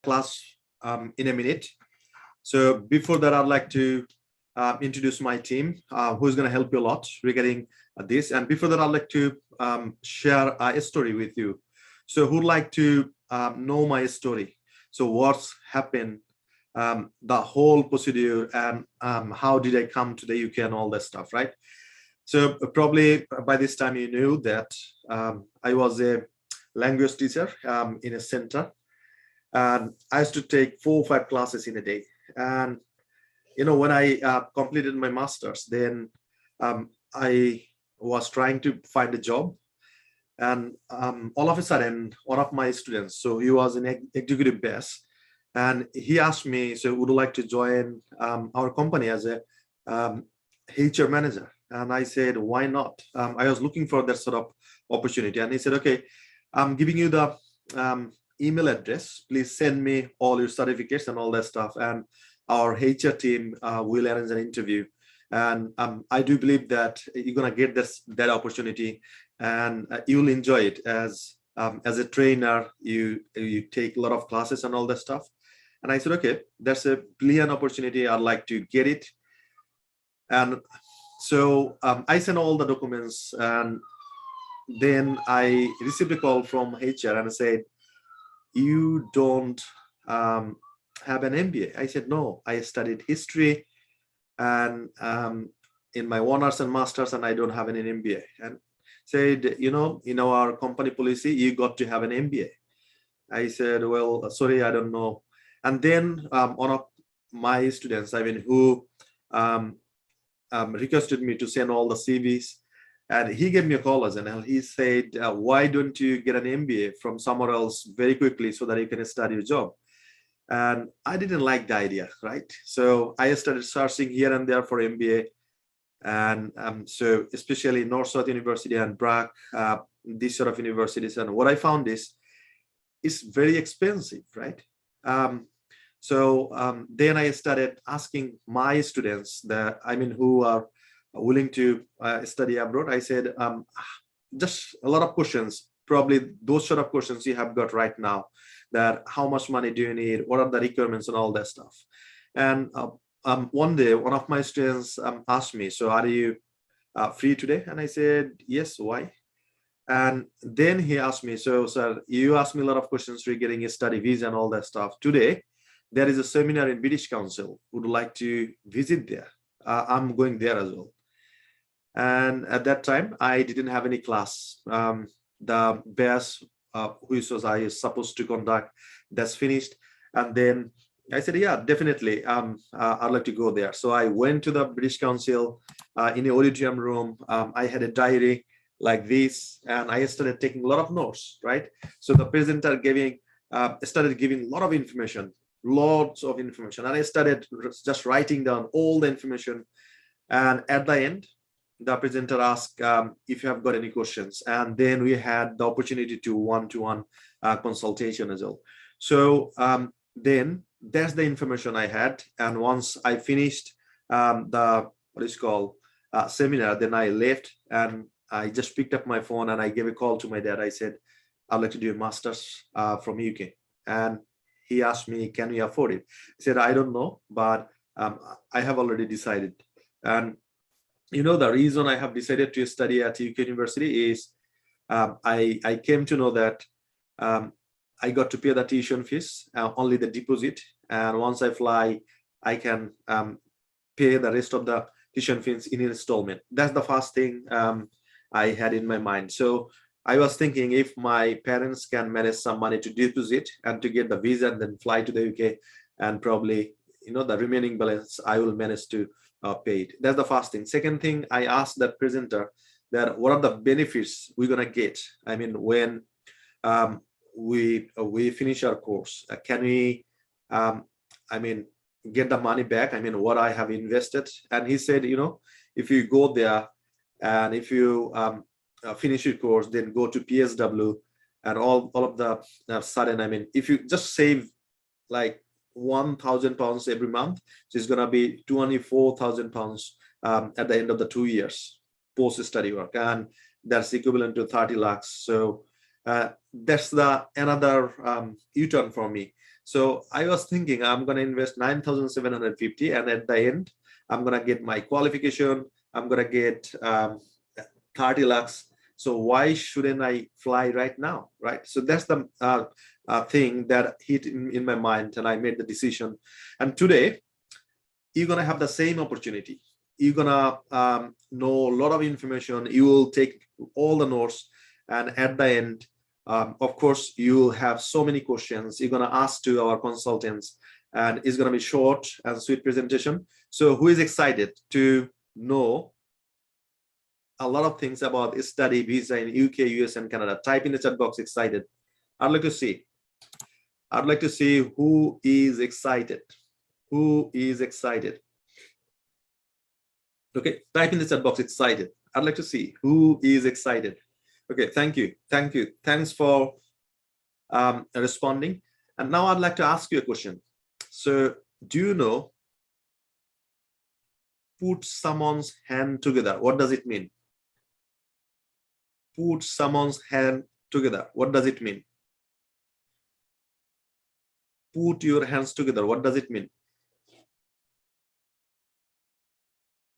class in a minute. So before that, I'd like to introduce my team, who's going to help you a lot regarding this. And before that, I'd like to share a story with you. So who'd like to know my story? So what's happened, the whole procedure, and how did I come to the UK and all that stuff, right? So probably by this time you knew that I was a language teacher in a center, and I used to take 4 or 5 classes in a day. And when I completed my master's, then I was trying to find a job, and all of a sudden, one of my students, so he was an executive base, and he asked me, so would you like to join our company as a HR manager? And I said, why not? I was looking for that sort of opportunity. And he said, okay, I'm giving you the email address. Please send me all your certificates and all that stuff. And our HR team will arrange an interview. And I do believe that you're going to get that opportunity, and you'll enjoy it as a trainer. You take a lot of classes and all that stuff. And I said, okay, that's a brilliant opportunity. I'd like to get it. And so I sent all the documents, and then I received a call from HR and said, you don't have an MBA? I said, no, I studied history and in my honors and masters, and I don't have an MBA. And said, in our company policy, you got to have an MBA. I said, well, sorry, I don't know. And then one of my students, who requested me to send all the CVs, and he gave me a call and he said, why don't you get an MBA from somewhere else very quickly so that you can start your job? And I didn't like the idea, right? So I started searching here and there for MBA, and so especially North-South University and Brack, these sort of universities. And what I found is it's very expensive, right? So then I started asking my students who are willing to study abroad. I said, just a lot of questions, probably those sort of questions you have got right now, that how much money do you need? What are the requirements and all that stuff? And one day, one of my students asked me, so are you free today? And I said, yes, why? And then he asked me, so sir, you asked me a lot of questions regarding a study visa and all that stuff. Today, there is a seminar in British Council. Would you like to visit there? I'm going there as well. And at that time, I didn't have any class. The BAS, which was I supposed to conduct, that's finished. And then I said, yeah, definitely, I'd like to go there. So I went to the British Council in the auditorium room. I had a diary like this, and I started taking a lot of notes, right? So the presenter started giving a lot of information, lots of information. And I started just writing down all the information. And at the end, the presenter asked if you have got any questions. And then we had the opportunity to one-to-one consultation as well. So then that's the information I had. And once I finished the seminar, then I left and I just picked up my phone and I gave a call to my dad. I said, I'd like to do a master's from UK. And he asked me, can we afford it? I said, I don't know, but I have already decided. And the reason I have decided to study at UK University is I came to know that I got to pay the tuition fees, only the deposit. And once I fly, I can pay the rest of the tuition fees in installment. That's the first thing I had in my mind. So I was thinking, if my parents can manage some money to deposit and to get the visa and then fly to the UK, and probably, the remaining balance, I will manage to pay it. That's the first thing. Second thing, I asked that presenter that what are the benefits we're going to get? When we finish our course, can we, get the money back? What I have invested. And he said, if you go there and if you finish your course, then go to PSW, and all of the sudden, if you just save like £1,000 every month, so it's going to be £24,000 at the end of the 2 years post-study work, and that's equivalent to 30 lakhs. So that's the another U-turn for me. So I was thinking I'm going to invest 9,750, and at the end, I'm going to get my qualification. I'm going to get 30 lakhs. So why shouldn't I fly right now, right? So that's the thing that hit in my mind, and I made the decision. And today, you're going to have the same opportunity. You're going to know a lot of information. You will take all the notes, and at the end, of course, you'll have so many questions you're going to ask to our consultants, and it's going to be short and sweet presentation. So who is excited to know a lot of things about study visa in UK, US, and Canada? Type in the chat box, excited. I'd like to see. I'd like to see who is excited. Who is excited? Okay, type in the chat box, excited. I'd like to see who is excited. Okay, thank you. Thank you. Thanks for responding. And now I'd like to ask you a question. So do you know, put someone's hand together? What does it mean? Put someone's hand together. What does it mean? Put your hands together. What does it mean?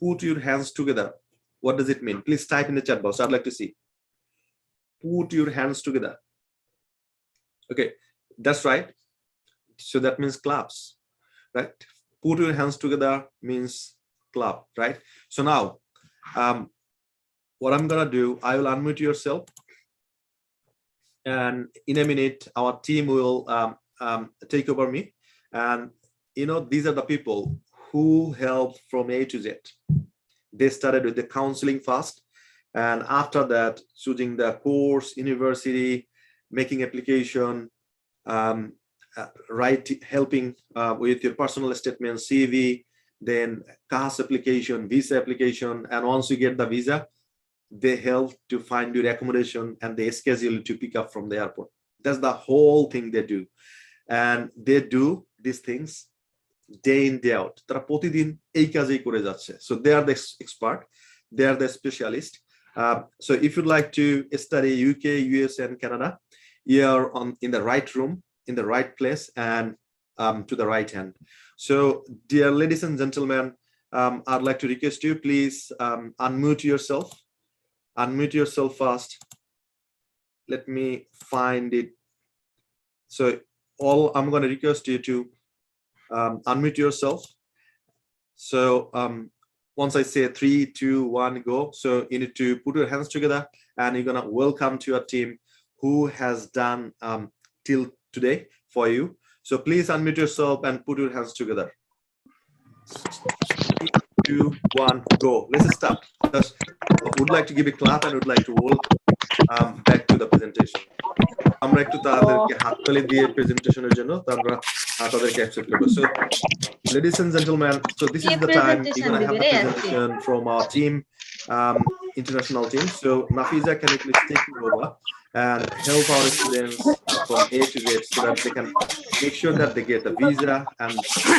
Put your hands together. What does it mean? Please type in the chat box. I'd like to see. Put your hands together. Okay, that's right. So that means claps, right? Put your hands together means clap, right? So now, what I'm gonna do, I will unmute yourself, and in a minute, our team will take over me. And you know, these are the people who helped from A to Z. They started with the counseling first, and after that, choosing the course, university, making application, helping with your personal statement, CV, then CAS application, visa application, and once you get the visa, they help to find your accommodation and they schedule you to pick up from the airport. That's the whole thing they do, and they do these things day in, day out. তারা প্রতিদিন এই কাজই করে যাচ্ছে. So they are the expert, they are the specialist. So if you'd like to study UK, US, and Canada, you're in the right room, in the right place, and to the right hand. So dear ladies and gentlemen, I'd like to request you, please unmute yourself. Unmute yourself first. Let me find it. So I'm going to request you to unmute yourself. So once I say 3, 2, 1, go. So you need to put your hands together, and you're going to welcome to your team who has done till today for you. So please unmute yourself and put your hands together. 3, 2, 1, go. Let's start. Just would like to give a clap and would like to welcome back to the presentation. আমরা একটু তাদেরকে হাততালি দিয়ে প্রেজেন্টেশনের জন্য আমরা তাদেরকে accept করব. So ladies and gentlemen, so this is the time we're going to have the presentation from our team, international team. So Nafiza, can you please take it over and help our students from A to Z so that they can make sure that they get a visa and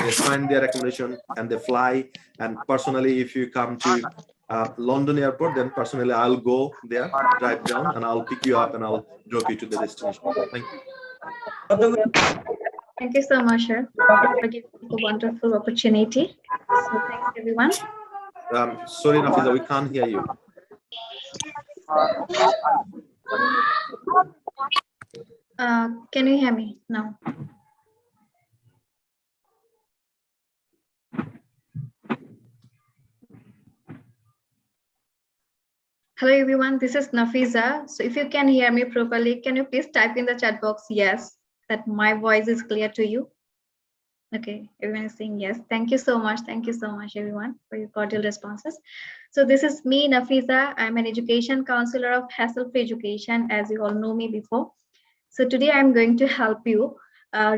they find their accommodation and they fly. And personally, if you come to London airport, then personally I'll go there, drive down, and I'll pick you up and I'll drop you to the destination. Thank you. Thank you so much, sir, for giving us a wonderful opportunity. So thanks, everyone. Sorry, Nafiza, we can't hear you. Can you hear me now? Hello, everyone. This is Nafiza. So if you can hear me properly, can you please type in the chat box yes, that my voice is clear to you? Okay, everyone is saying yes. Thank you so much. Thank you so much, everyone, for your cordial responses. So this is me, Nafiza. I'm an education counselor of Hassle-Free Education, as you all know me before. So today I'm going to help you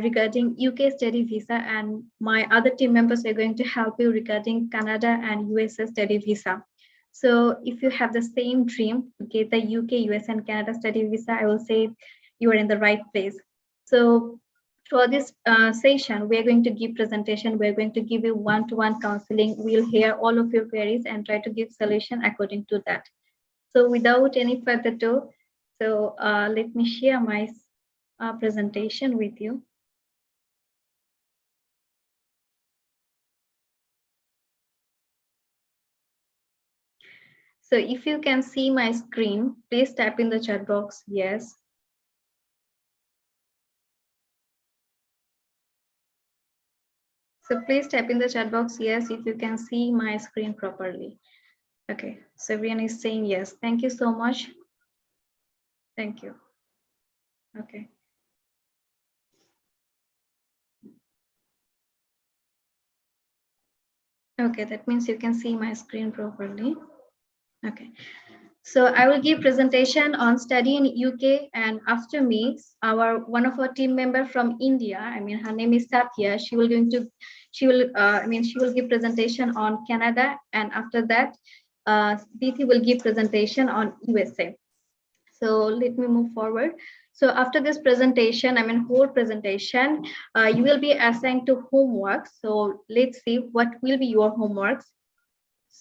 regarding UK study visa, and my other team members are going to help you regarding Canada and USA study visa. So if you have the same dream to get the UK, US, and Canada study visa, I will say you are in the right place. So for this session, we are going to give presentation. We're going to give you one-to-one counseling. We'll hear all of your queries and try to give solution according to that. So without any further ado, so let me share my presentation with you. So if you can see my screen, please type in the chat box, yes. So please type in the chat box, yes, if you can see my screen properly. Okay, so everyone is saying yes. Thank you so much. Thank you. Okay. Okay, that means you can see my screen properly. Okay. So I will give presentation on study in UK, and after me, one of our team member from India, I mean her name is Satya. She will give presentation on Canada, and after that, Diti will give presentation on USA. So let me move forward. So after this presentation, whole presentation, you will be assigned to homework. So let's see what will be your homeworks.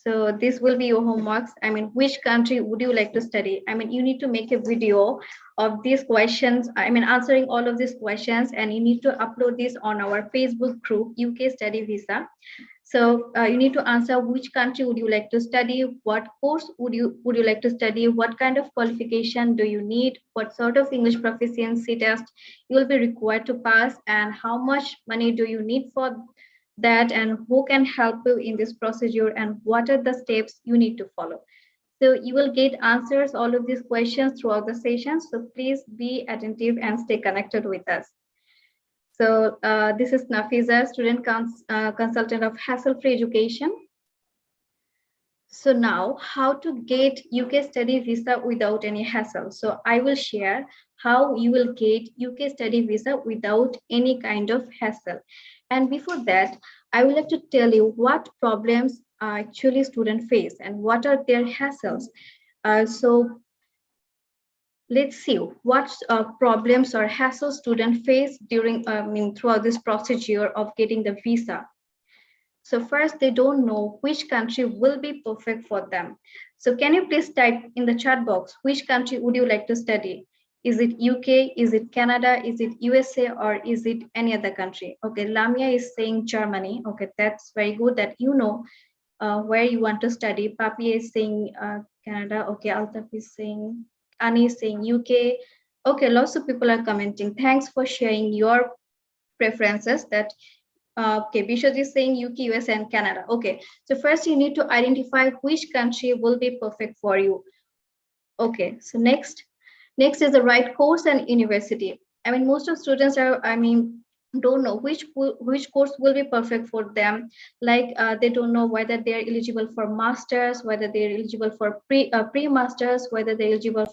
So this will be your homeworks. Which country would you like to study? You need to make a video of these questions. Answering all of these questions, and you need to upload this on our Facebook group, UK Study Visa. So you need to answer which country would you like to study, what course would you like to study, what kind of qualification do you need, what sort of English proficiency test you will be required to pass, and how much money do you need for that, and who can help you in this procedure, and what are the steps you need to follow. So you will get answers all of these questions throughout the session. So please be attentive and stay connected with us. So this is Nafiza, student consultant of Hassle-Free Education. So now, how to get UK study visa without any hassle. So I will share how you will get UK study visa without any kind of hassle. And before that, I would like to tell you what problems actually students face and what are their hassles. So let's see what problems or hassles students face during throughout this procedure of getting the visa. So first, they don't know which country will be perfect for them. So can you please type in the chat box, which country would you like to study? Is it UK, is it Canada, is it USA, or is it any other country? Okay, Lamia is saying Germany. Okay, that's very good that you know where you want to study. Papi is saying Canada. Okay, Altaf is saying, Ani is saying UK. Okay, lots of people are commenting. Thanks for sharing your preferences. That okay, Bishop is saying UK, US, and Canada. Okay, so first you need to identify which country will be perfect for you. Okay, so next is the right course and university. Most of students are, don't know which course will be perfect for them. Like they don't know whether they are eligible for masters, whether they are eligible for pre-masters, whether they're eligible.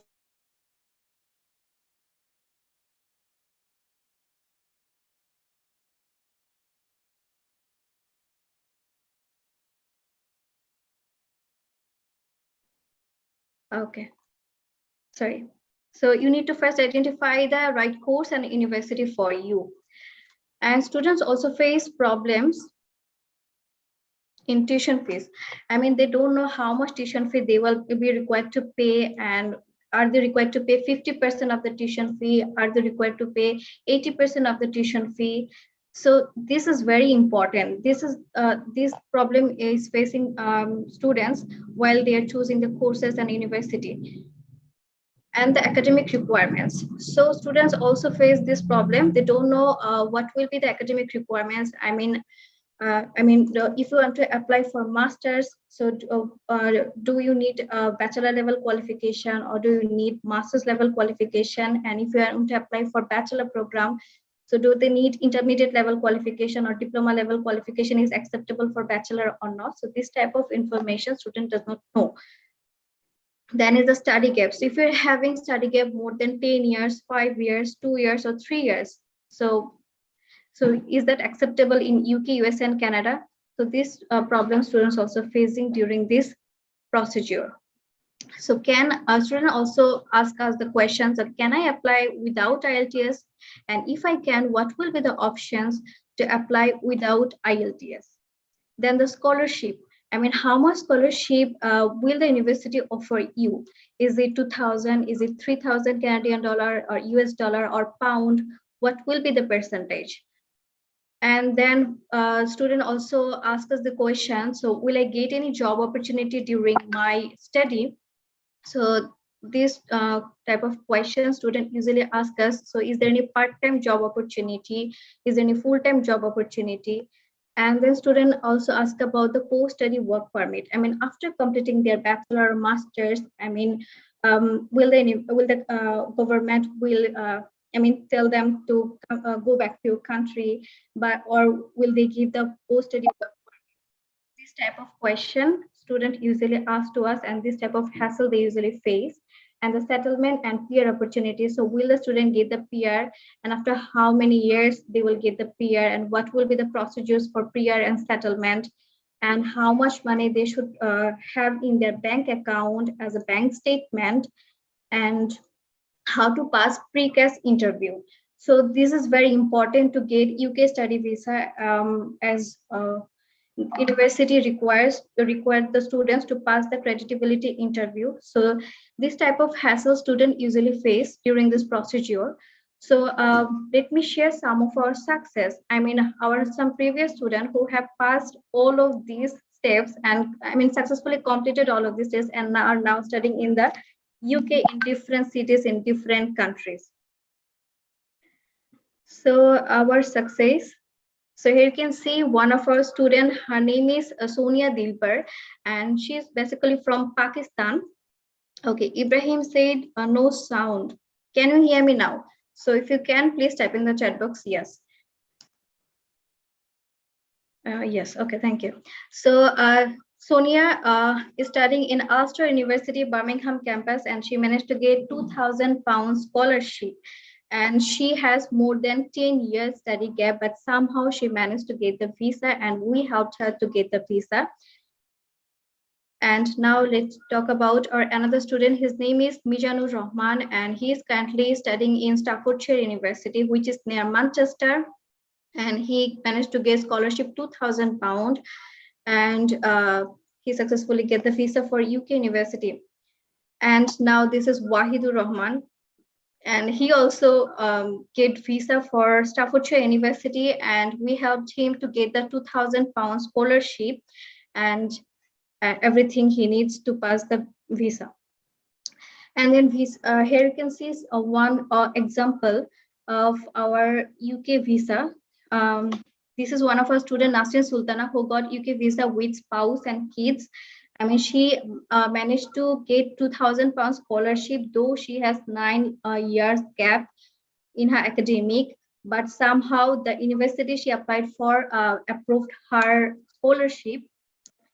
Okay, sorry. So you need to first identify the right course and university for you. And students also face problems in tuition fees. They don't know how much tuition fee they will be required to pay, and are they required to pay 50% of the tuition fee? Are they required to pay 80% of the tuition fee? So this is very important. This problem is facing students while they are choosing the courses and university. And the academic requirements. So students also face this problem. They don't know what will be the academic requirements. If you want to apply for masters, so do you need a bachelor level qualification, or do you need master's level qualification? And if you want to apply for bachelor program, so do they need intermediate level qualification, or diploma level qualification is acceptable for bachelor or not? So this type of information student does not know. Then is the study gap. So if you're having study gap more than 10 years, 5 years, 2 years, or 3 years, so is that acceptable in UK, US, and Canada? So this problem students also facing during this procedure. So can a student also ask us the questions that can I apply without IELTS? And if I can, what will be the options to apply without IELTS? Then the scholarship. How much scholarship will the university offer you? Is it 2,000? Is it 3,000 Canadian dollar, or US dollar, or pound? What will be the percentage? And then student also asks us the question, so will I get any job opportunity during my study? So this type of question student usually ask us, so is there any part-time job opportunity? Is there any full-time job opportunity? And then student also ask about the post-study work permit. I mean, after completing their bachelor or masters, I mean, will the government will I mean, tell them to go back to your country, but or will they give the post-study work? This type of question student usually ask to us, and this type of hassle they usually face. And the settlement and PR opportunities. So will the student get the PR, and after how many years they will get the PR, and what will be the procedures for PR and settlement, and how much money they should have in their bank account as a bank statement, and how to pass pre-CAS interview. So this is very important to get UK study visa, as university require the students to pass the creditability interview. So this type of hassle student usually face during this procedure. So let me share some of our success. I mean, our some previous student who have passed all of these steps, and I mean successfully completed all of these steps, and now are now studying in the UK in different cities in different countries. So our success. So here you can see one of our student, her name is Sonia Dilbar, and she's basically from Pakistan. Okay, Ibrahim said no sound. Can you hear me now? So if you can, please type in the chat box, yes. Yes, okay, thank you. So Sonia is studying in Ulster University, Birmingham campus, and she managed to get £2,000 scholarship. And she has more than 10 years study gap, but somehow she managed to get the visa, and we helped her to get the visa. And now let's talk about our another student. His name is Mijanur Rahman, and he is currently studying in Staffordshire University, which is near Manchester. And he managed to get scholarship £2,000, and he successfully get the visa for UK University. And now this is Wahidur Rahman, and he also get visa for Staffordshire University, and we helped him to get the £2,000 scholarship and everything he needs to pass the visa. And then here you can see one example of our UK visa. This is one of our student, Nasrin Sultana, who got UK visa with spouse and kids. I mean, she managed to get £2,000 scholarship, though she has 9 years gap in her academic, but somehow the university she applied for approved her scholarship,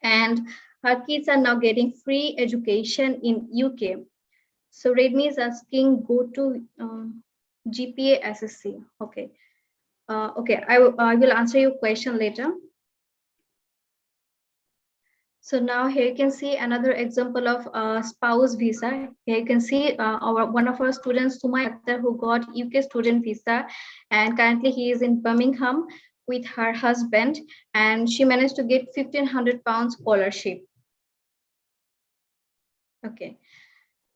and her kids are now getting free education in UK. So Redmi is asking, go to GPA SSC. Okay. Okay, I will answer your question later. So now here you can see another example of spouse visa. Here you can see one of our students, Sumaya Akhtar, who got UK student visa, and currently he is in Birmingham with her husband, and she managed to get £1,500 scholarship. Okay.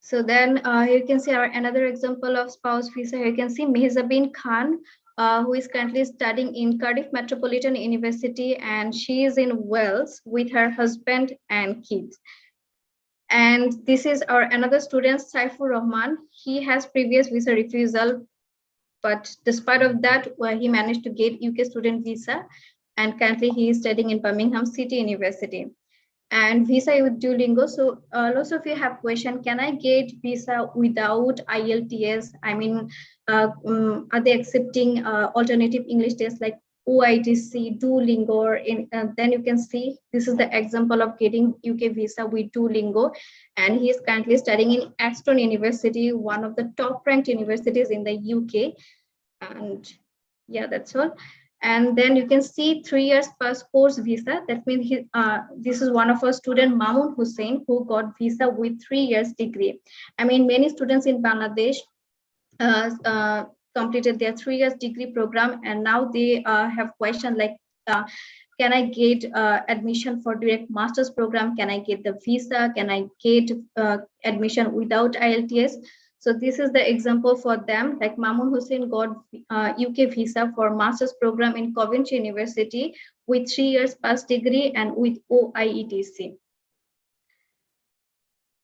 So then here you can see another example of spouse visa. Here you can see Mehzabin Khan, who is currently studying in Cardiff Metropolitan University, and she is in Wales with her husband and kids. And this is our another student, Saifur Rahman. He has previous visa refusal, but despite of that, he managed to get UK student visa, and currently he is studying in Birmingham City University. And visa with Duolingo. So lots of you have question, can I get visa without IELTS? I mean, are they accepting alternative English tests like OITC, Duolingo? Or then you can see this is the example of getting UK visa with Duolingo, and he is currently studying in Aston University, one of the top ranked universities in the UK. And yeah, that's all. And then you can see 3 years plus course visa. That means this is one of our student, Mamun Hussein, who got visa with 3 years degree. I mean, many students in Bangladesh completed their 3 years degree program, and now they have question like, can I get admission for direct master's program? Can I get the visa? Can I get admission without IELTS? So this is the example for them. Like Mamun Hussein got UK visa for master's program in Coventry University with 3 years past degree and with OIETC.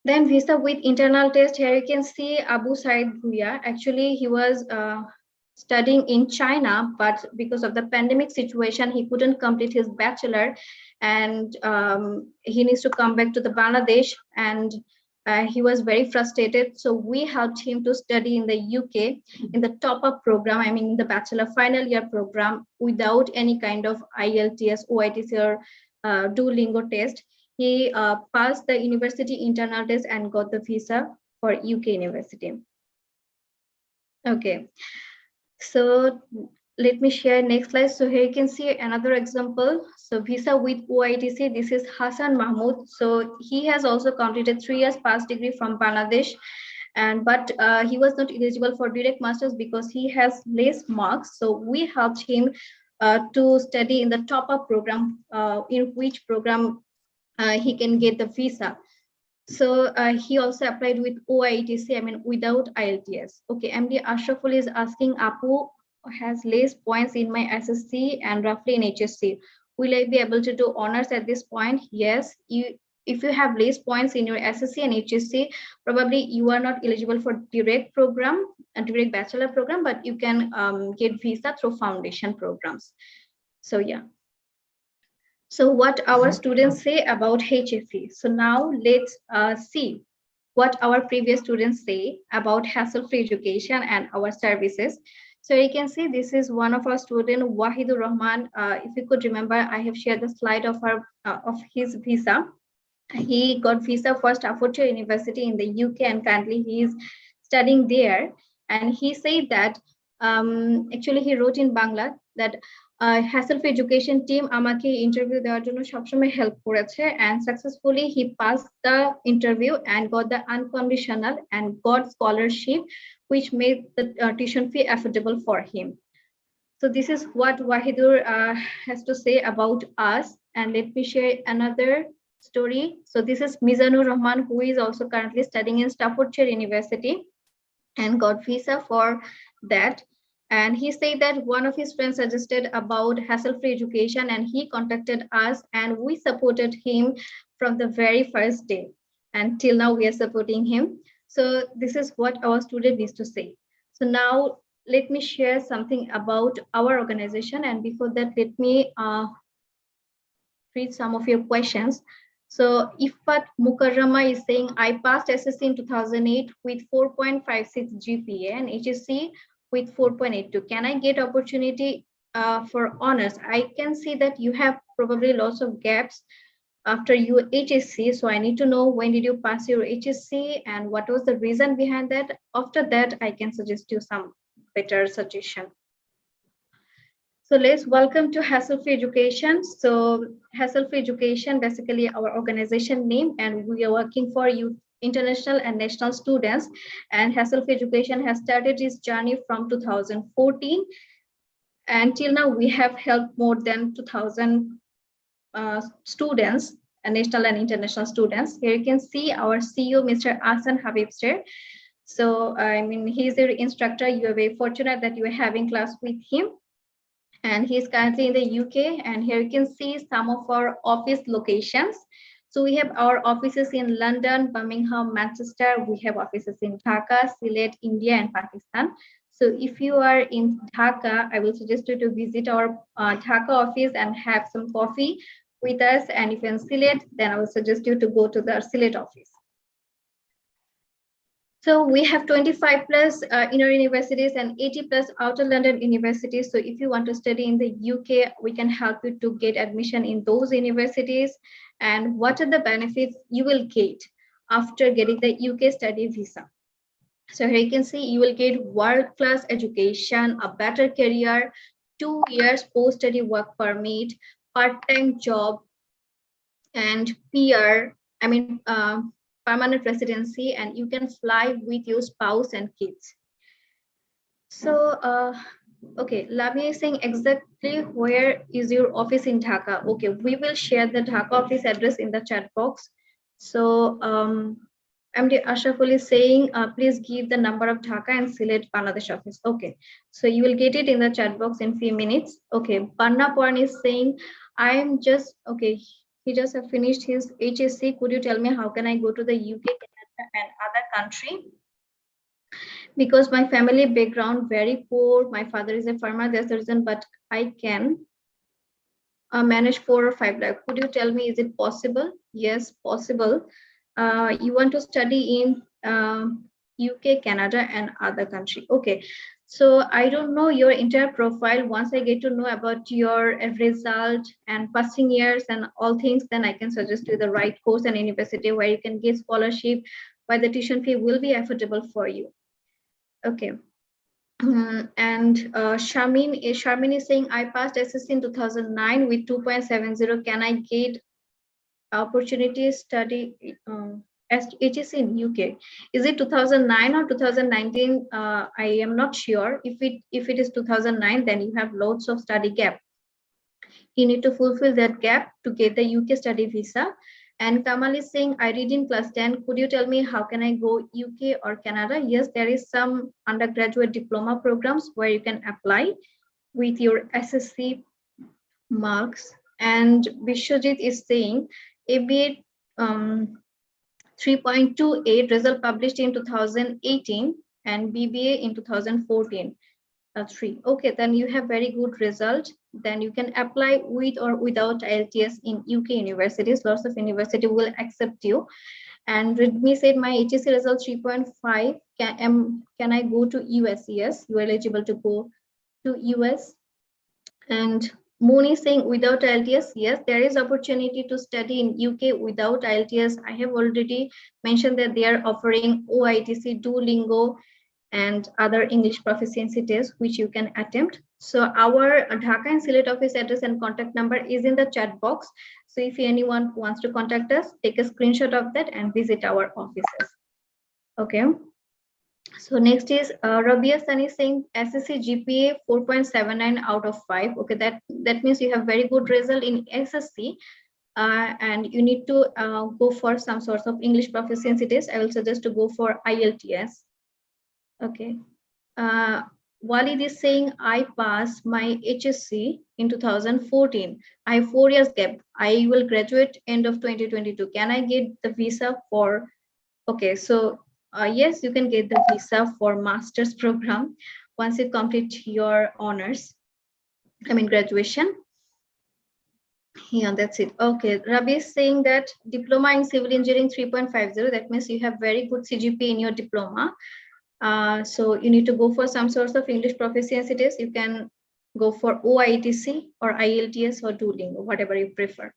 Then visa with internal test. Here you can see Abu Said Bhuya. Actually, he was studying in China, but because of the pandemic situation, he couldn't complete his bachelor, and he needs to come back to the Bangladesh, and he was very frustrated. So we helped him to study in the UK in the top-up program, I mean the bachelor final year program, without any kind of IELTS, OITC, or Duolingo test. He passed the university internal test and got the visa for UK university. Okay, so let me share next slide. So here you can see another example. So visa with OITC, this is Hassan Mahmoud. So he has also completed 3 years past degree from Bangladesh, but he was not eligible for direct masters because he has less marks. So we helped him to study in the top-up program, in which program he can get the visa. So he also applied with OITC, I mean without IELTS. Okay, MD Ashraful is asking, Apu has less points in my SSC and roughly in HSC. Will I be able to do honors at this point? Yes. If you have less points in your SSC and HSC, probably you are not eligible for direct program, a direct bachelor program, but you can get visa through foundation programs. So yeah. So what our students say about HFE. So now let's see what our previous students say about hassle-free education and our services. So you can see this is one of our students, Wahidur Rahman. If you could remember, I have shared the slide of his visa. He got visa for Staffordshire University in the UK, and currently he is studying there. And he said that actually he wrote in Bangla that hassle-free education team আমাকে interview দেওয়ার জন্য সবসময় help করেছে, and successfully he passed the interview and got the unconditional and got scholarship, which made the tuition fee affordable for him. So this is what Wahidur has to say about us. And let me share another story. So this is Mizanur Rahman, who is also currently studying in Staffordshire University and got visa for that. And he said that one of his friends suggested about hassle-free education, and he contacted us, and we supported him from the very first day. And till now, we are supporting him. So this is what our student needs to say. So now let me share something about our organization. And before that, let me read some of your questions. So Ifat Mukarrama is saying, I passed SSC in 2008 with 4.56 GPA and HSC with 4.82. Can I get opportunity for honors? I can see that you have probably lots of gaps after your HSC. So I need to know, when did you pass your HSC and what was the reason behind that? After that, I can suggest you some better suggestion. So let's welcome to Hassle-Free Education. So Hassle-Free Education, basically our organization name, and we are working for youth, international and national students. And Hassle-Free Education has started its journey from 2014. Until now, we have helped more than 2,000 students, national and international students. Here you can see our CEO, Mr. Ahsan Habib sir. So I mean, he's your instructor. You are very fortunate that you are having class with him. And he's currently in the UK. And here you can see some of our office locations. So we have our offices in London, Birmingham, Manchester. We have offices in Dhaka, Sylhet, India, and Pakistan. So if you are in Dhaka, I will suggest you to visit our Dhaka office and have some coffee with us. And if you're in Sylhet, then I will suggest you to go to the Sylhet office. So we have 25 plus inner universities and 80 plus outer London universities. So if you want to study in the UK, we can help you to get admission in those universities. And what are the benefits you will get after getting the UK study visa? So here you can see you will get world-class education, a better career, 2 years post-study work permit, part-time job, and PR, permanent residency, and you can fly with your spouse and kids. So, okay, Lavia is saying exactly where is your office in Dhaka? Okay, we will share the Dhaka office address in the chat box. So MD Ashraful is saying, please give the number of Dhaka and select Bangladesh office. Okay, so you will get it in the chat box in few minutes. Okay, Panna Porn is saying, I am just, okay, he just have finished his HSC. Could you tell me how can I go to the UK, Canada and other country? Because my family background very poor. My father is a farmer, that's the reason, but I can manage 4 or 5 lakh. Could you tell me, is it possible? Yes, possible. You want to study in UK, Canada and other country. Okay, so I don't know your entire profile. Once I get to know about your result and passing years and all things, then I can suggest you the right course and university where you can get scholarship, where the tuition fee will be affordable for you. Okay. And Sharmin is saying, I passed SSC in 2009 with 2.70. Can I get opportunity study HSC in UK? Is it 2009 or 2019? I am not sure. If it is 2009, then you have loads of study gap. You need to fulfill that gap to get the UK study visa. And Kamal is saying, I read in class 10. Could you tell me how can I go UK or Canada? Yes, there is some undergraduate diploma programs where you can apply with your SSC marks. And Vishwajit is saying, ABA 3.28 result published in 2018 and BBA in 2014. 3. Okay, then you have very good result. Then you can apply with or without IELTS in UK universities. Lots of university will accept you. And Redmi said, my HSC result 3.5. Can I go to US? Yes, you are eligible to go to US. And Moon is saying, without IELTS, yes, there is opportunity to study in UK without IELTS. I have already mentioned that they are offering OITC, Duolingo, and other English proficiency tests which you can attempt. So our Dhaka and Sylhet office address and contact number is in the chat box. So if anyone wants to contact us, take a screenshot of that and visit our offices. Okay. So next is Rabia Sani saying SSC GPA 4.79 out of 5. Okay, that means you have very good result in SSC. And you need to go for some sorts of English proficiency test. I will suggest to go for IELTS. Okay. Walid is saying, I passed my HSC in 2014. I have 4 years gap. I will graduate end of 2022. Can I get the visa for? Okay, so yes, you can get the visa for master's program once you complete your honors. I mean graduation. Yeah, that's it. Okay, Rabi is saying that diploma in civil engineering 3.50. That means you have very good CGPA in your diploma. So you need to go for some sorts of English proficiency test. You can go for OITC or IELTS or Duolingo, whatever you prefer.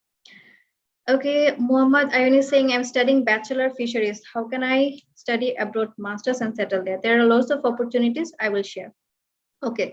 Okay, Muhammad Ayan is saying, I'm studying Bachelor Fisheries. How can I study abroad, masters and settle there? There are lots of opportunities I will share. Okay,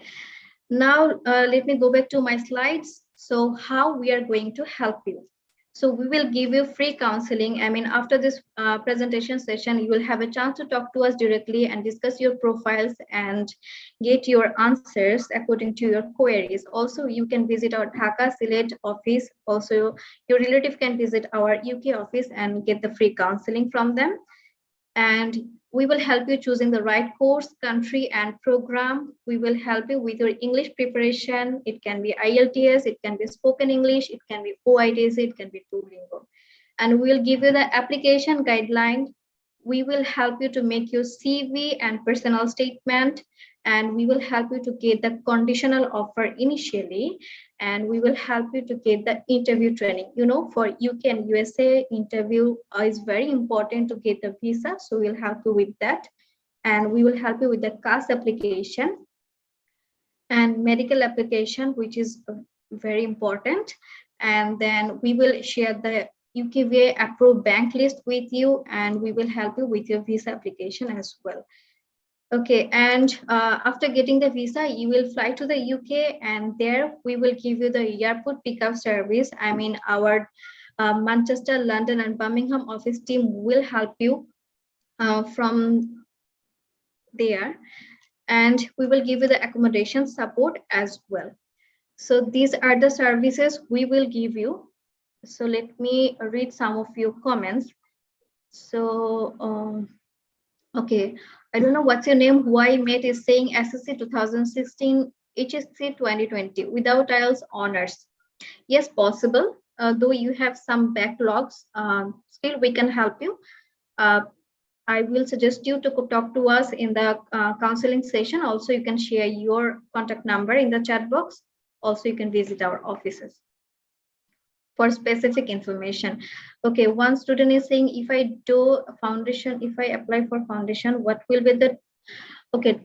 now let me go back to my slides. So how we are going to help you. So we will give you free counseling. I mean, after this presentation session, you will have a chance to talk to us directly and discuss your profiles and get your answers according to your queries. Also, you can visit our Dhaka Sylhet office. Also, your relative can visit our UK office and get the free counseling from them. And we will help you choosing the right course, country, and program. We will help you with your English preparation. It can be IELTS, it can be spoken English, it can be OITC, it can be Duolingo. And we'll give you the application guideline. We will help you to make your CV and personal statement, and we will help you to get the conditional offer initially, and we will help you to get the interview training. You know, for UK and USA, interview is very important to get the visa, so we'll help you with that. And we will help you with the CAS application and medical application, which is very important. And then we will share the UKVA approved bank list with you, and we will help you with your visa application as well. Okay, and after getting the visa, you will fly to the UK, and there we will give you the airport pickup service. I mean, our Manchester, London, and Birmingham office team will help you from there, and we will give you the accommodation support as well. So these are the services we will give you. So let me read some of your comments. So, okay, I don't know what's your name. Why mate is saying SSC 2016, HSC 2020 without IELTS honors. Yes, possible. Though you have some backlogs, still we can help you. I will suggest you to talk to us in the counseling session. Also, you can share your contact number in the chat box. Also, you can visit our offices for specific information. Okay, one student is saying, if I do a foundation, if I apply for foundation, what will be the, okay.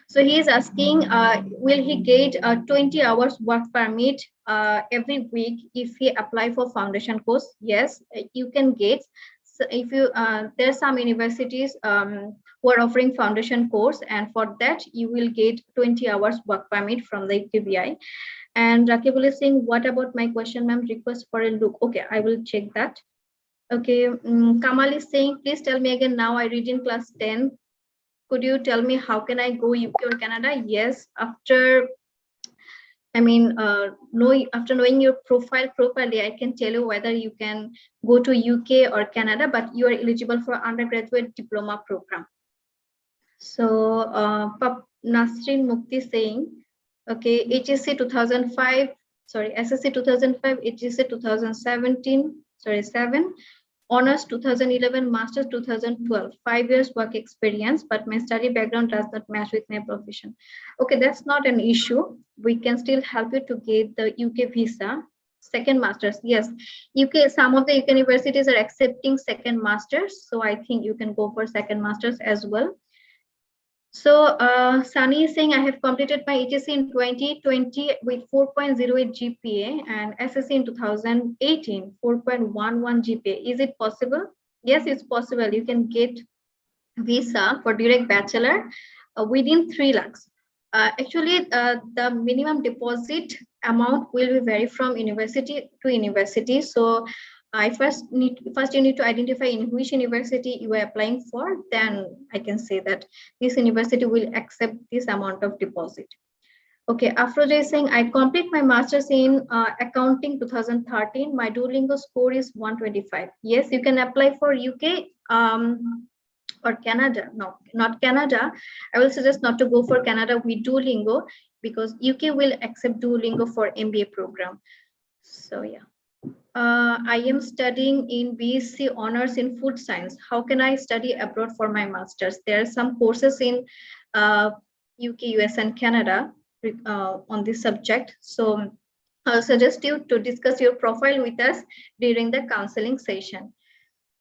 So he is asking, will he get 20 hours work permit every week if he apply for foundation course? Yes, you can get. So if you, there are some universities who are offering foundation course, and for that you will get 20 hours work permit from the UKVI. And Rakibul is saying, what about my question, ma'am? Request for a look. Okay, I will check that. Okay, Kamal is saying, please tell me again. Now I read in class 10. Could you tell me how can I go UK or Canada? Yes, after, I mean, after knowing your profile properly, I can tell you whether you can go to UK or Canada, but you are eligible for undergraduate diploma program. So, Nasrin Mukti saying, okay, HSC 2005, sorry, SSC 2005, HSC 2017, sorry, 7, honors 2011, masters 2012, 5 years work experience, but my study background does not match with my profession. Okay, that's not an issue. We can still help you to get the UK visa. Second masters, yes, UK, some of the UK universities are accepting second masters, so I think you can go for second masters as well. So Sunny is saying, I have completed my HSC in 2020 with 4.08 GPA and SSC in 2018, 4.11 GPA. Is it possible? Yes, it's possible. You can get visa for direct bachelor within 3 lakhs. Actually, the minimum deposit amount will vary from university to university. So first you need to identify in which university you are applying for. Then I can say that this university will accept this amount of deposit. Okay, Afroja is saying, I complete my master's in accounting 2013. My Duolingo score is 125. Yes, you can apply for UK or Canada. No, not Canada. I will suggest not to go for Canada with Duolingo because UK will accept Duolingo for MBA program. So yeah. I am studying in BSc honors in food science. How can I study abroad for my master's? There are some courses in UK, US, and Canada on this subject. So I'll suggest you to discuss your profile with us during the counseling session.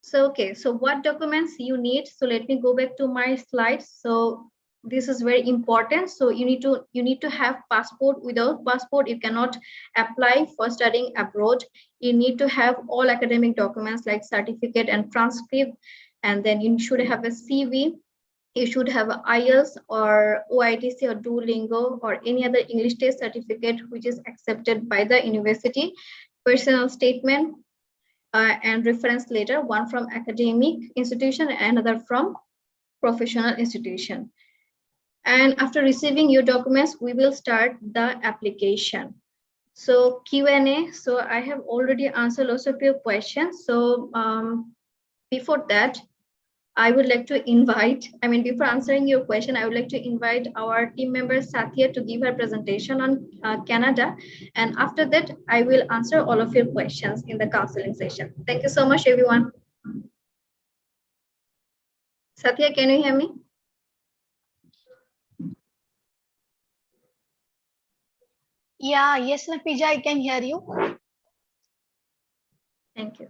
So, okay, so what documents you need? So let me go back to my slides. So this is very important. So you need to have passport. Without passport, you cannot apply for studying abroad. You need to have all academic documents like certificate and transcript, and then you should have a CV. You should have an IELTS or OITC or Duolingo or any other English test certificate which is accepted by the university. Personal statement and reference letter, one from academic institution and another from professional institution. And after receiving your documents, we will start the application. So Q&A, so I have already answered lots of your questions. So before that, I would like to invite, before answering your question, I would like to invite our team member Satya to give her presentation on Canada. And after that, I will answer all of your questions in the counseling session. Thank you so much, everyone. Satya, can you hear me? Yeah, yes, Nafija, I can hear you. Thank you.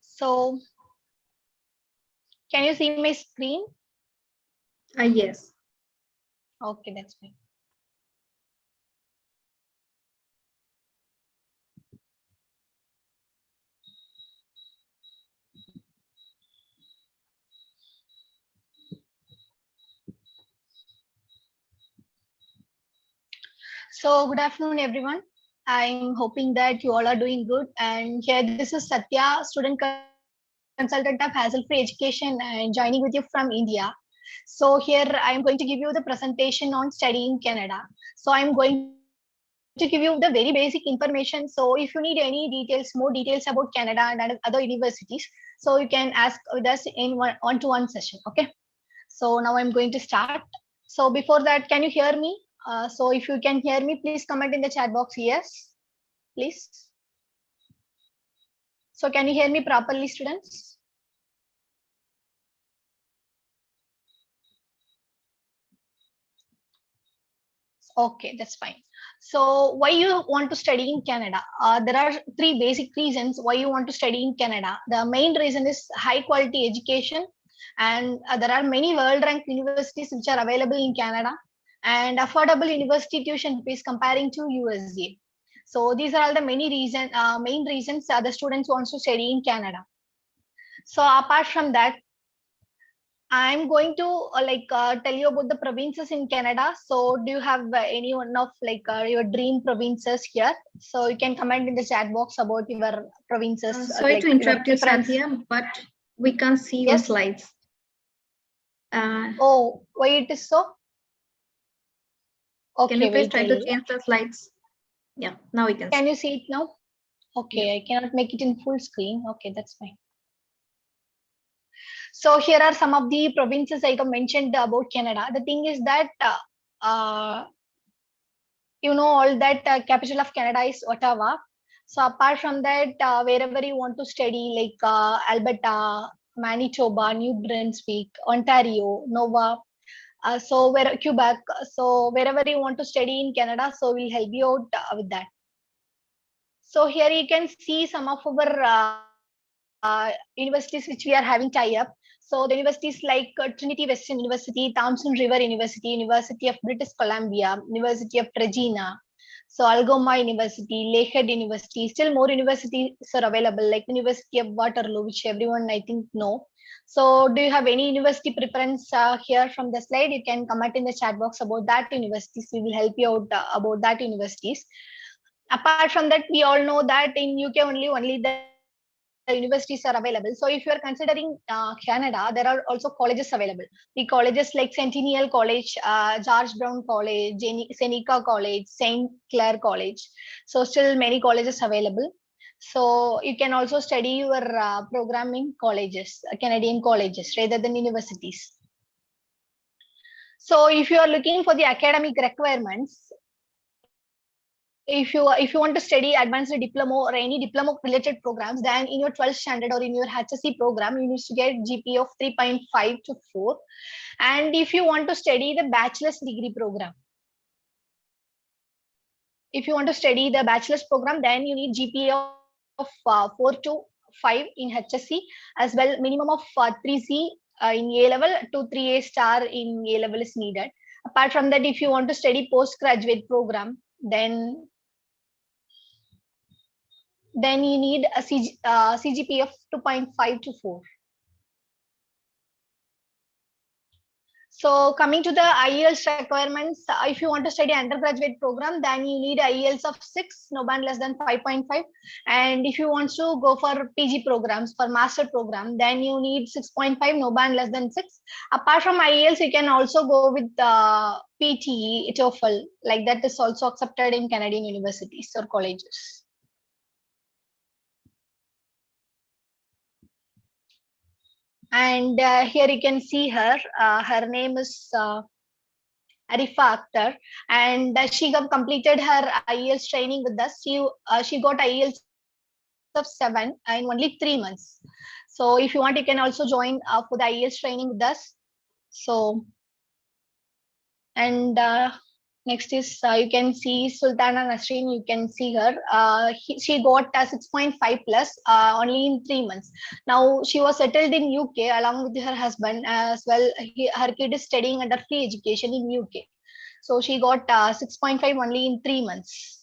So, can you see my screen? Yes. Okay, that's fine. So, good afternoon, everyone. I'm hoping that you all are doing good. And here, this is Satya, student consultant of Hassle Free Education, and joining with you from India. So here, I'm going to give you the presentation on studying Canada. So I'm going to to give you the very basic information. So if you need any details, more details about Canada and other universities, so you can ask with us in one-to-one session. Okay. So now I'm going to start. So before that, can you hear me? So if you can hear me, please comment in the chat box. Yes, please. So can you hear me properly, students? Okay, that's fine. So why you want to study in Canada? There are three basic reasons why you want to study in Canada. The main reason is high quality education, and there are many world ranked universities which are available in Canada, and affordable university tuition fees comparing to USA. So these are all the main reasons the students want to study in Canada. So apart from that, I'm going to tell you about the provinces in Canada. So do you have any one of your dream provinces here? So you can comment in the chat box about your provinces. Sorry to interrupt you, Santhia, but we can't see your slides. Oh, why it is so? Okay, can you please try to change the slides? Yeah, now we can. Can you see it now? Okay, yeah. I cannot make it in full screen. Okay, that's fine. So here are some of the provinces I mentioned about Canada. The thing is that you know all that capital of Canada is Ottawa. So apart from that, wherever you want to study, like Alberta, Manitoba, New Brunswick, Ontario, Nova, so where Quebec, so wherever you want to study in Canada, so we'll help you out with that. So here you can see some of our universities which we are having tie-up. So the universities like Trinity Western University, Thompson River University, University of British Columbia, University of Regina, so Algoma University, Lakehead University, still more universities are available like University of Waterloo, which everyone I think know. So do you have any university preference here from the slide? You can comment in the chat box about that universities. We will help you out about that universities. Apart from that, we all know that in UK only the universities are available. So if you are considering Canada, there are also colleges available. The colleges like Centennial College, George Brown College, Seneca College, St. Clair College. So still many colleges available. So you can also study your program in colleges, Canadian colleges rather than universities. So if you are looking for the academic requirements, if you want to study advanced diploma or any diploma related programs, then in your 12th standard or in your HSC program, you need to get GPA of 3.5 to 4. And if you want to study the bachelor's degree program, if you want to study the bachelor's program, then you need GPA of 4 to 5 in HSC, as well minimum of 3C in A level to 3A star in A level is needed. Apart from that, if you want to study postgraduate program, then you need a CGPA of 2.5 to 4. So coming to the IELTS requirements, if you want to study undergraduate program, then you need IELTS of 6, no band less than 5.5. And if you want to go for PG programs, for master program, then you need 6.5, no band less than 6. Apart from IELTS, you can also go with PTE, TOEFL, like that is also accepted in Canadian universities or colleges. And here you can see her. Her name is Arifa Akhtar, and she completed her IELTS training with us. She got IELTS of 7 in only 3 months. So if you want, you can also join for the IELTS training with us. So, and next is you can see Sultana Nasreen. You can see her. She got 6.5 plus only in 3 months. Now she was settled in UK along with her husband as well. Her kid is studying under free education in UK. So she got 6.5 only in 3 months.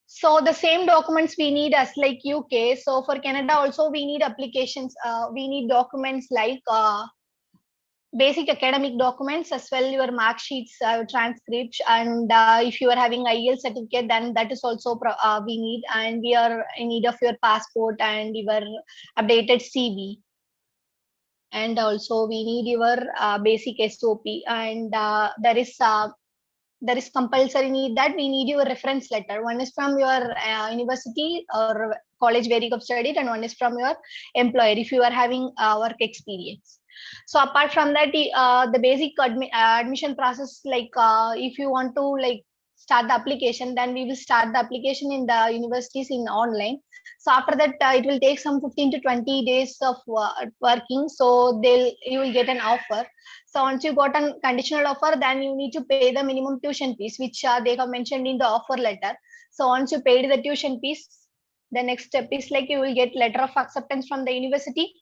So the same documents we need as like UK. So for Canada also we need applications. We need documents like basic academic documents as well, your mark sheets, transcripts, and if you are having IELTS certificate, then that is also we need, and we are in need of your passport and your updated CV. and also we need your basic SOP, and there is compulsory need that we need your reference letter. One is from your university or college where you have studied, and one is from your employer if you are having work experience. So apart from that, the basic admission process, like if you want to like start the application, then we will start the application in the universities in online. So after that, it will take some 15 to 20 days of working. So you will get an offer. So once you got a conditional offer, then you need to pay the minimum tuition fees, which they have mentioned in the offer letter. So once you paid the tuition fees, the next step is like you will get letter of acceptance from the university.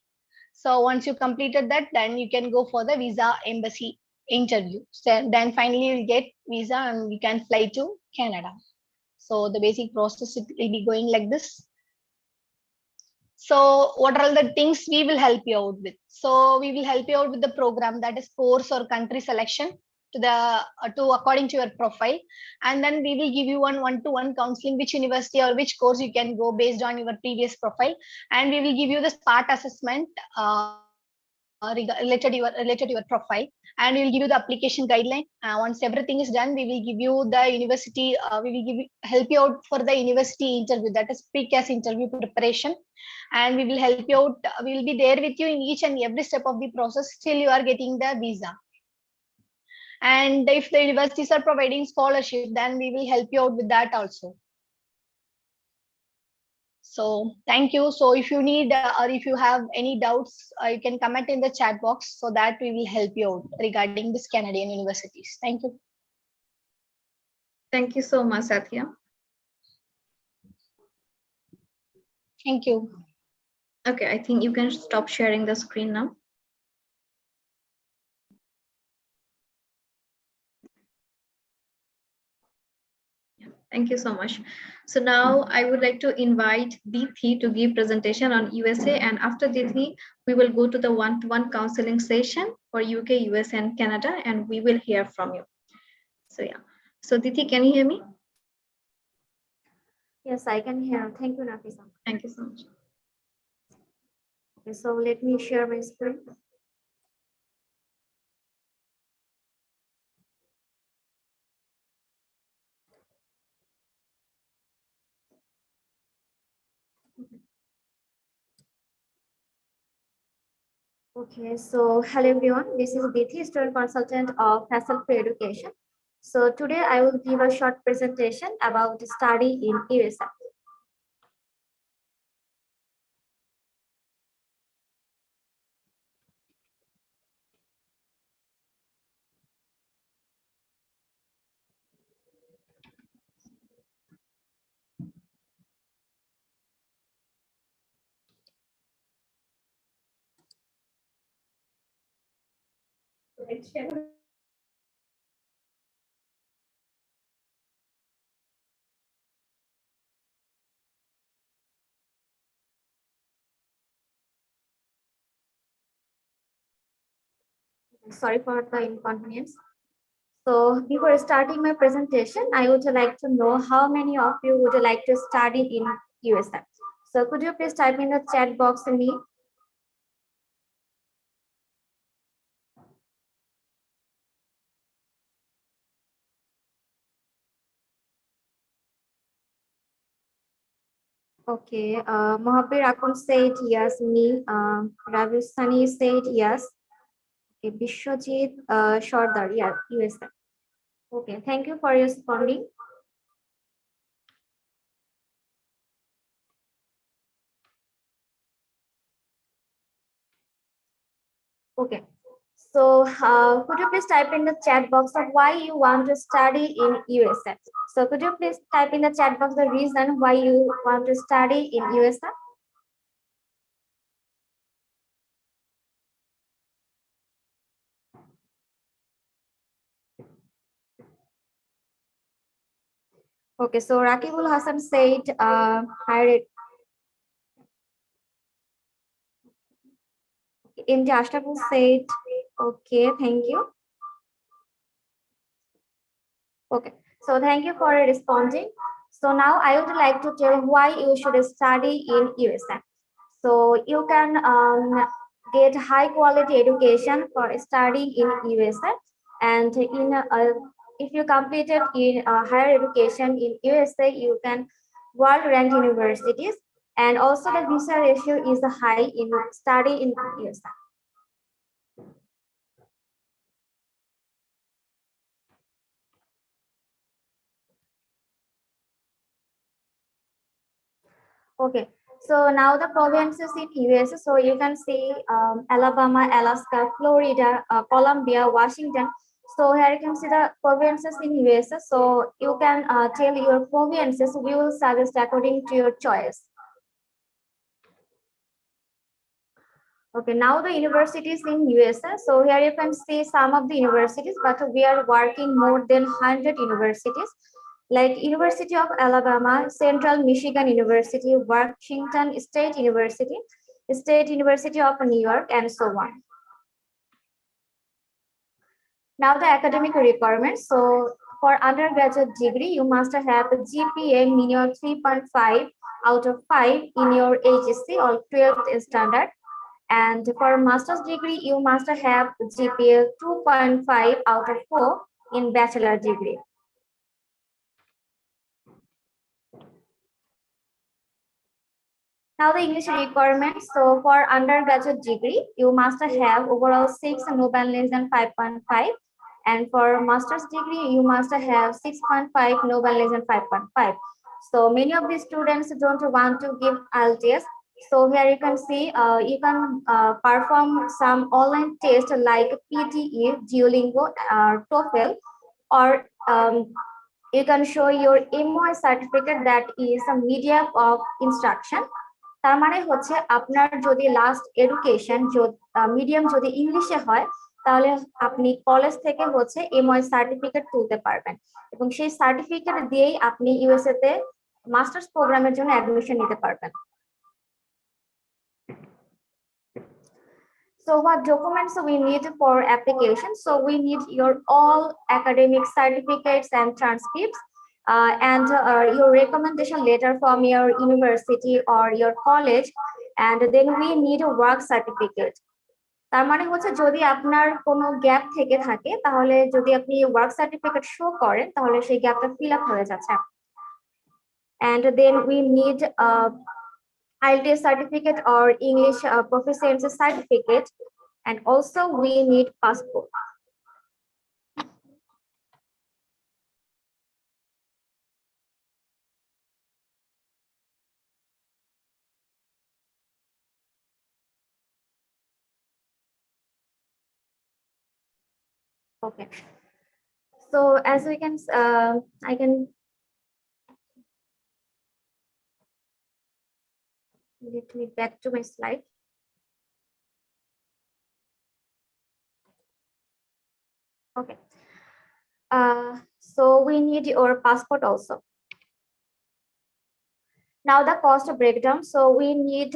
So once you completed that, then you can go for the visa embassy interview. So then finally you'll get visa and you can fly to Canada. So the basic process, it will be going like this. So what are all the things we will help you out with? So we will help you out with the program, that is course or country selection to according to your profile, and then we will give you one-to-one counseling, which university or which course you can go based on your previous profile, and we will give you the SPART assessment related to your profile, and we will give you the application guideline. Once everything is done, we will give you the university. We will help you out for the university interview, that is pre-CAS interview preparation, and we will help you out. We will be there with you in each and every step of the process till you are getting the visa. And if the universities are providing scholarship, then we will help you out with that also. So thank you. So if you need or if you have any doubts, you can comment in the chat box so that we will help you out regarding this Canadian universities. Thank you. Thank you so much, Satya. Thank you. Okay, I think you can stop sharing the screen now. Thank you so much. So now I would like to invite Dithi to give presentation on USA, and after Dithi, we will go to the one-to-one counseling session for UK, US, and Canada, and we will hear from you. So yeah. So Dithi, can you hear me? Yes, I can hear. Thank you, Nafisa. Thank you so much. Okay, so let me share my screen. Okay, so hello everyone. This is Dithi, student consultant of Hassel-Free Education. So today I will give a short presentation about study in USA. Sorry for the inconvenience. So before starting my presentation, I would like to know how many of you would like to study in USA. So could you please type in the chat box for me? Okay, Mohabir Akun said yes, me. Ravi Sani said yes. Okay, Bishwajit Shordar, yes, USA. Okay, thank you for responding. Okay, so could you please type in the chat box of why you want to study in USA? So could you please type in the chat box the reason why you want to study in USA? Okay, so Rakibul Hassan said, India Ashtabul said, okay, thank you. Okay, so thank you for responding. So now I would like to tell why you should study in USA. So you can get high quality education for studying in USA. And if you completed in higher education in USA, you can world ranked universities. And also the visa ratio is high in study in USA. Okay, so now the provinces in US. So you can see Alabama, Alaska, Florida, Columbia, Washington. So here you can see the provinces in US. So you can tell your provinces. We will suggest according to your choice. Okay, now the universities in USA. So here you can see some of the universities, but we are working more than 100 universities, like University of Alabama, Central Michigan University, Washington State University, State University of New York, and so on. Now the academic requirements. So for undergraduate degree, you must have a GPA minimum 3.5 out of 5 in your HSC or 12th standard. And for master's degree, you must have GPA 2.5 out of 4 in bachelor degree. Now the English requirements. So for undergraduate degree, you must have overall 6 no less than 5.5. And for master's degree, you must have 6.5 no less than 5.5. So many of the students don't want to give IELTS. So here you can see you can perform some online tests like PTE, Duolingo, or TOEFL, or you can show your MOI certificate that is a medium of instruction. তার মানে হচ্ছে আপনার যদি last education medium যদি ইংলিশে হয় তাহলে আপনি কলেজ থেকে হচ্ছে এমওআই সার্টিফিকেট তুলতে পারবেন এবং সেই সার্টিফিকেট দিয়েই আপনি ইউএসএ তে মাস্টার্স প্রোগ্রামের জন্য অ্যাডমিশন নিতে পারবেন। So what documents we need for application? So we need your all academic certificates and transcripts. And your recommendation letter from your university or your college, and then we need a work certificate. তার মানে হচ্ছে যদি আপনার কোনো gap থেকে থাকে তাহলে যদি আপনি ওয়ার্ক সার্টিফিকেট শো করেন তাহলে সেই গ্যাপটা ফিল আপ হয়ে যাচ্ছে। And then we need IELTS certificate or English proficiency certificate, and also we need passport. Okay, so as we can I can let me back to my slide. Okay, so we need your passport also. Now the cost breakdown. So we need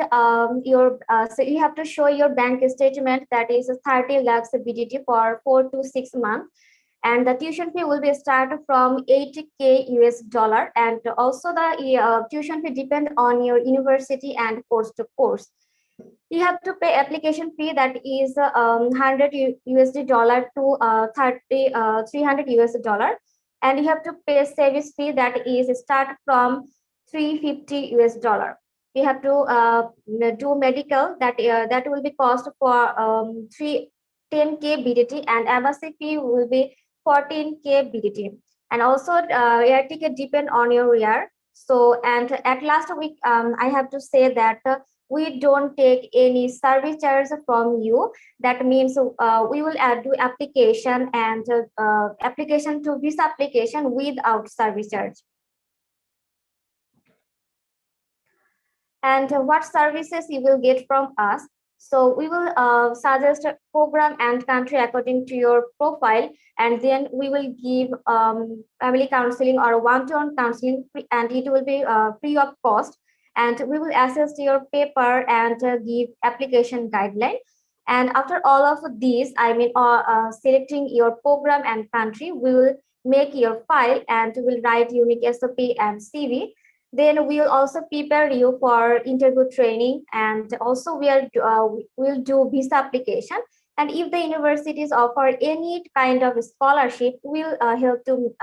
your so you have to show your bank statement that is 30 lakhs BDT for 4 to 6 months, and the tuition fee will be started from 80K US dollar, and also the tuition fee depend on your university and course to course. You have to pay application fee that is 100 USD dollar to 300 US dollar, and you have to pay service fee that is start from 350 US dollar. You have to do medical that will be cost for 10K BDT, and embassy fee will be 14K BDT, and also air ticket depend on your year. So, and at last week I have to say that we don't take any service charge from you. That means we will do application and application to visa application without service charge. And what services you will get from us? So we will suggest a program and country according to your profile, and then we will give family counseling or one-to-one counseling, and it will be free of cost. And we will assess your paper and give application guideline. And after all of these, I mean selecting your program and country, we will make your file and will write unique SOP and CV. Then we'll also prepare you for interview training, and also we'll do visa application. And if the universities offer any kind of scholarship, we'll help to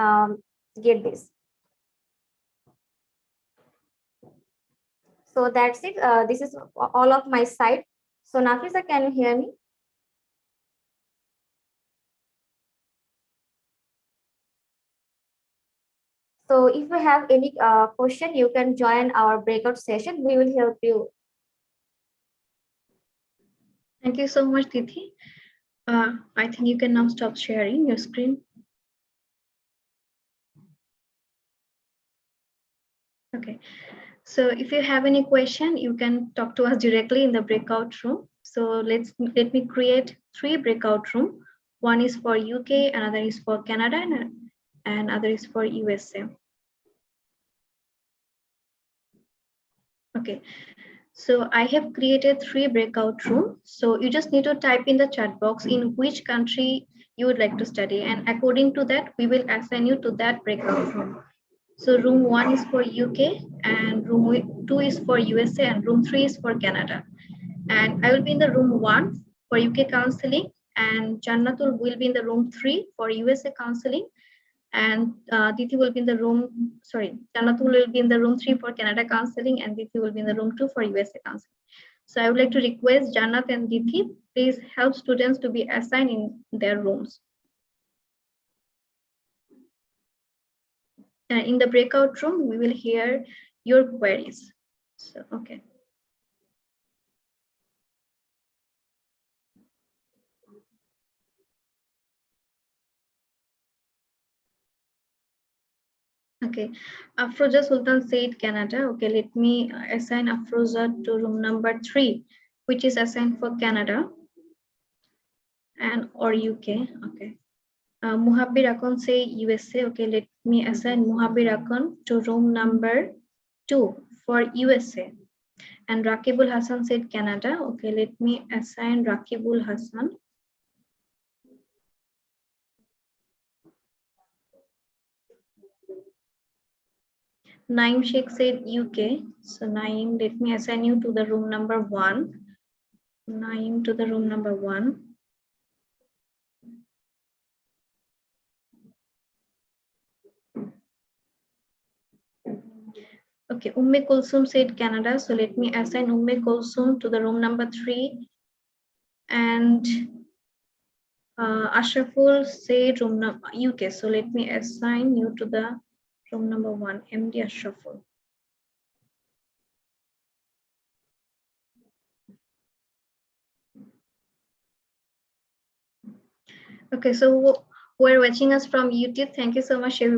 get this. So that's it. This is all of my side. So Nafisa, can you hear me? So if you have any question, you can join our breakout session. We will help you. Thank you so much, Tithi. I think you can now stop sharing your screen. Okay. So if you have any question, you can talk to us directly in the breakout room. So let me create 3 breakout room. One is for UK, another is for Canada, and other is for USA. Okay. So I have created 3 breakout rooms. So you just need to type in the chat box in which country you would like to study, and according to that, we will assign you to that breakout room. So room 1 is for UK, and room 2 is for USA, and room 3 is for Canada. And I will be in the room 1 for UK counseling, and Jannatul will be in the room 3 for USA counseling, and Diti will be in the room, Jannatul will be in the room 3 for Canada counseling, and Diti will be in the room 2 for USA counseling. So I would like to request Jannat and Diti, please help students to be assigned in their rooms. In the breakout room, we will hear your queries. So, okay. Okay, Afroza Sultan said Canada. Okay, let me assign Afroza to room number 3, which is assigned for Canada and or UK. Okay. Muhabbir Akon say USA. Okay, let me assign Muhabbir Akon to room number 2 for USA. And Rakibul Hassan said Canada. Okay, let me assign Rakibul Hassan. Naim Sheikh said UK. So Naim, let me assign you to the room number 1. Naim to the room number 1. Okay, Umme Kulsum said Canada. So let me assign Umme Kulsum to the room number 3. And Ashraful said room number UK. So let me assign you to the room number 1, MD Ashraful. Okay, so we're watching us from YouTube. Thank you so much, everyone.